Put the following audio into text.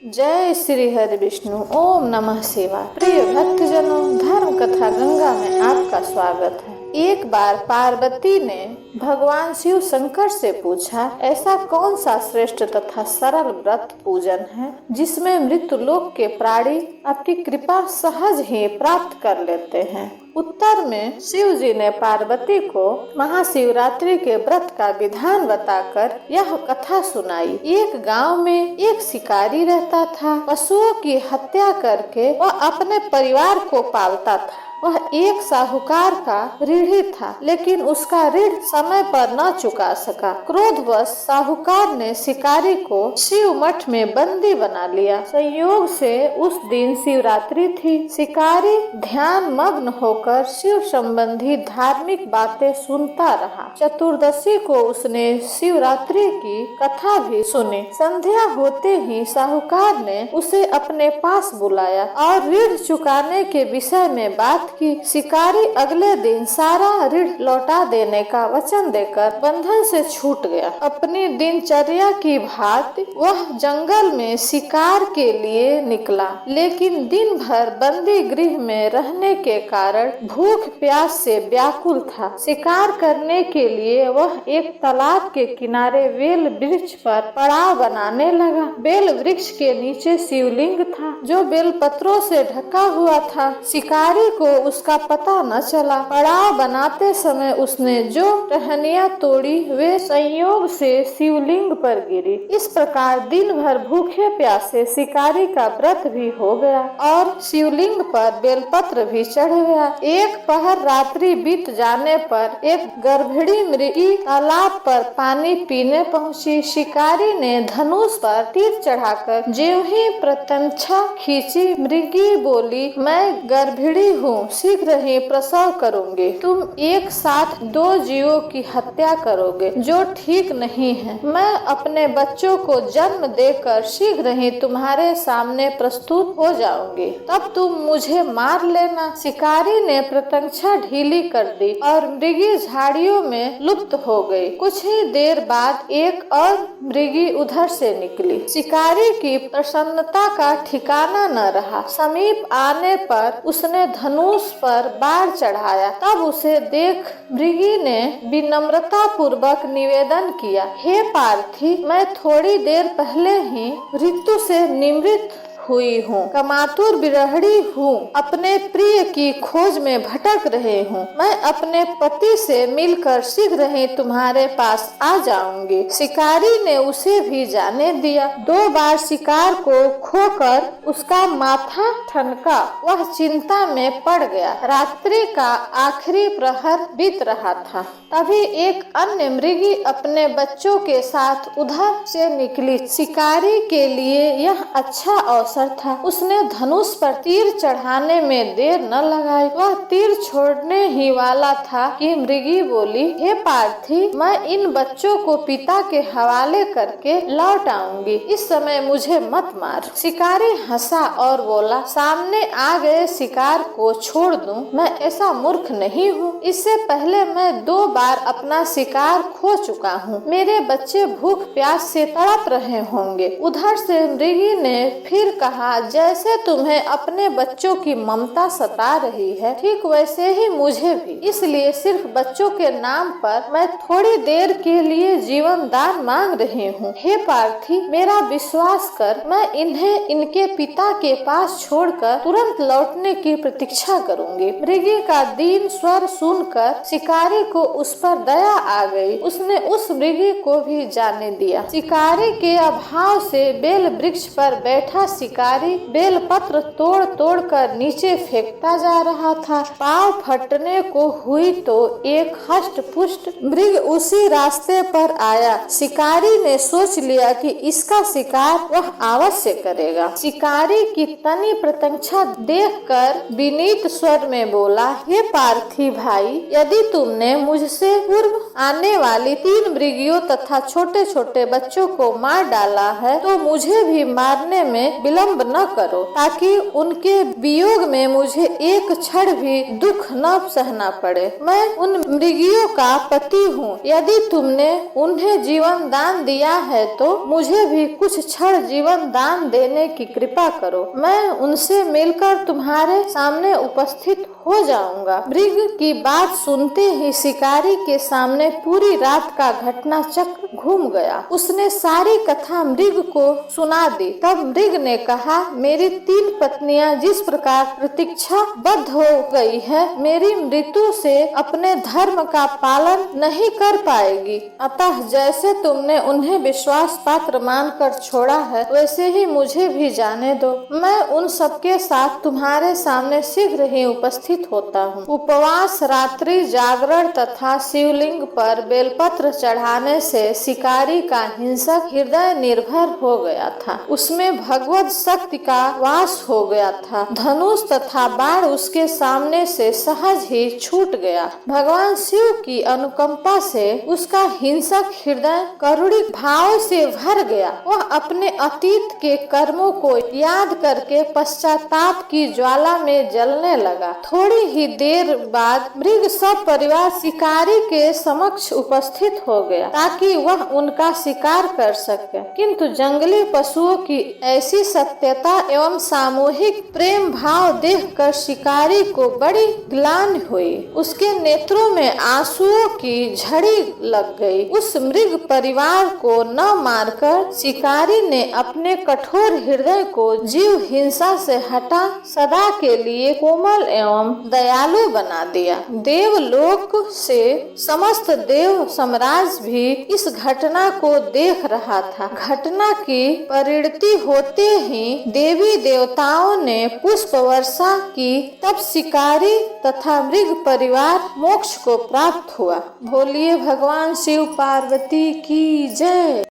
जय श्री हरि विष्णु। ओम नमः शिवाय। प्रिय भक्तजनों, धर्म कथा गंगा में आपका स्वागत है। एक बार पार्वती ने भगवान शिव शंकर से पूछा, ऐसा कौन सा श्रेष्ठ तथा सरल व्रत पूजन है जिसमें मृत्यु लोक के प्राणी आपकी कृपा सहज ही प्राप्त कर लेते हैं। उत्तर में शिव जी ने पार्वती को महाशिवरात्रि के व्रत का विधान बताकर यह कथा सुनाई। एक गांव में एक शिकारी रहता था। पशुओं की हत्या करके वह अपने परिवार को पालता था। वह एक साहूकार का ऋणी था, लेकिन उसका ऋण समय पर न चुका सका। क्रोधवश साहूकार ने शिकारी को शिव मठ में बंदी बना लिया। संयोग से उस दिन शिवरात्रि थी। शिकारी ध्यान मग्न होकर शिव संबंधी धार्मिक बातें सुनता रहा। चतुर्दशी को उसने शिवरात्रि की कथा भी सुनी। संध्या होते ही साहूकार ने उसे अपने पास बुलाया और ऋण चुकाने के विषय में बात की। शिकारी अगले दिन सारा ऋण लौटा देने का वचन देकर बंधन से छूट गया। अपनी दिनचर्या की भांति वह जंगल में शिकार के लिए निकला, लेकिन दिन भर बंदी गृह में रहने के कारण भूख प्यास से व्याकुल था। शिकार करने के लिए वह एक तालाब के किनारे बेल वृक्ष पर पड़ाव बनाने लगा। बेल वृक्ष के नीचे शिवलिंग था जो बेल पत्रों से ढका हुआ था। शिकारी को उसका पता न चला। पड़ाव बनाते समय उसने जो टहनियां तोड़ी वे संयोग से शिवलिंग पर गिरी। इस प्रकार दिन भर भूखे प्यासे शिकारी का व्रत भी हो गया और शिवलिंग पर बेलपत्र भी चढ़ गया। एक पहर रात्रि बीत जाने पर एक गर्भिणी मृगी तालाब पर पानी पीने पहुंची। शिकारी ने धनुष पर तीर चढ़ाकर ज्यों ही प्रत्यंछा खींची। मृगी बोली, मैं गर्भिणी हूँ, शीघ्र ही प्रसव करूंगी। तुम एक साथ दो जीवों की हत्या करोगे जो ठीक नहीं है। मैं अपने बच्चों को जन्म देकर शीघ्र ही तुम्हारे सामने प्रस्तुत हो जाऊंगी, तब तुम मुझे मार लेना। शिकारी ने प्रत्यंछा ढीली कर दी और मृगी झाड़ियों में लुप्त हो गई। कुछ ही देर बाद एक और मृगी उधर से निकली। शिकारी की प्रसन्नता का ठिकाना न रहा। समीप आने पर उसने धनुष पर बाढ़ चढ़ाया। तब उसे देख मृगी ने विनम्रता पूर्वक निवेदन किया, हे पार्थी, मैं थोड़ी देर पहले ही ऋतु से निवृत्त हुई हूँ, कमातुर विरहणी हूँ, अपने प्रिय की खोज में भटक रहे हूँ। मैं अपने पति से मिलकर शीघ्र ही तुम्हारे पास आ जाऊंगी। शिकारी ने उसे भी जाने दिया। 2 बार शिकार को खोकर उसका माथा ठनका। वह चिंता में पड़ गया। रात्रि का आखिरी प्रहर बीत रहा था। तभी एक अन्य मृगी अपने बच्चों के साथ उधर से निकली। शिकारी के लिए यह अच्छा अवसर था। उसने धनुष पर तीर चढ़ाने में देर न लगाई। वह तीर छोड़ने ही वाला था कि मृगी बोली, हे पार्थी, मैं इन बच्चों को पिता के हवाले करके लौट आऊंगी। इस समय मुझे मत मार। शिकारी हंसा और बोला, सामने आ गए शिकार को छोड़ दूं? मैं ऐसा मूर्ख नहीं हूँ। इससे पहले मैं 2 बार अपना शिकार खो चुका हूँ। मेरे बच्चे भूख प्यास से तड़प रहे होंगे। उधर से मृगी ने फिर कहा, जैसे तुम्हें अपने बच्चों की ममता सता रही है, ठीक वैसे ही मुझे भी। इसलिए सिर्फ बच्चों के नाम पर मैं थोड़ी देर के लिए जीवन दान मांग रही हूँ। हे पार्थी, मेरा विश्वास कर, मैं इन्हें इनके पिता के पास छोड़कर तुरंत लौटने की प्रतीक्षा करूंगी। मृगी का दीन स्वर सुनकर शिकारी को उस पर दया आ गई। उसने उस मृगी को भी जाने दिया। शिकारी के अभाव से बेल वृक्ष पर बैठा शिकारी बेल पत्र तोड़ तोड़ कर नीचे फेंकता जा रहा था। पांव फटने को हुई तो एक हष्ट पुष्ट मृग उसी रास्ते पर आया। शिकारी ने सोच लिया कि इसका शिकार वह अवश्य करेगा। शिकारी की तनी प्रत्यंछा देखकर विनीत स्वर में बोला, हे पार्थी भाई, यदि तुमने मुझसे पूर्व आने वाली 3 मृगियों तथा छोटे छोटे बच्चों को मार डाला है तो मुझे भी मारने में विलंब विलंब न करो, ताकि उनके वियोग में मुझे एक क्षण भी दुख न सहना पड़े। मैं उन मृगियों का पति हूँ। यदि तुमने उन्हें जीवन दान दिया है तो मुझे भी कुछ क्षण जीवन दान देने की कृपा करो। मैं उनसे मिलकर तुम्हारे सामने उपस्थित हो जाऊंगा। मृग की बात सुनते ही शिकारी के सामने पूरी रात का घटना चक्र घूम गया। उसने सारी कथा मृग को सुना दी। तब मृग ने कहा, मेरी 3 पत्नियां जिस प्रकार प्रतीक्षा बद्ध हो गई है, मेरी मृत्यु से अपने धर्म का पालन नहीं कर पाएगी। अतः जैसे तुमने उन्हें विश्वास पात्र मानकर छोड़ा है, वैसे ही मुझे भी जाने दो। मैं उन सबके साथ तुम्हारे सामने शीघ्र ही उपस्थित होता हूँ। उपवास, रात्रि जागरण तथा शिवलिंग पर बेलपत्र चढ़ाने से शिकारी का हिंसक हृदय निर्भर हो गया था। उसमें भगवत शक्ति का वास हो गया था। धनुष तथा बाण उसके सामने से सहज ही छूट गया। भगवान शिव की अनुकंपा से उसका हिंसक हृदय करुणिक भाव से भर गया। वह अपने अतीत के कर्मों को याद करके पश्चाताप की ज्वाला में जलने लगा। थोड़ी ही देर बाद मृग सब परिवार शिकारी के समक्ष उपस्थित हो गया, ताकि वह उनका शिकार कर सके। किंतु जंगली पशुओं की ऐसी सत्यता एवं सामूहिक प्रेम भाव देखकर शिकारी को बड़ी ग्लानि हुई। उसके नेत्रों में आंसुओं की झड़ी लग गई। उस मृग परिवार को न मारकर शिकारी ने अपने कठोर हृदय को जीव हिंसा से हटा सदा के लिए कोमल एवं दयालु बना दिया। देवलोक से समस्त देव साम्राज्य भी इस घटना को देख रहा था। घटना की परिणति होते ही देवी देवताओं ने पुष्प वर्षा की। तब शिकारी तथा मृग परिवार मोक्ष को प्राप्त हुआ। बोलिए भगवान शिव पार्वती की जय।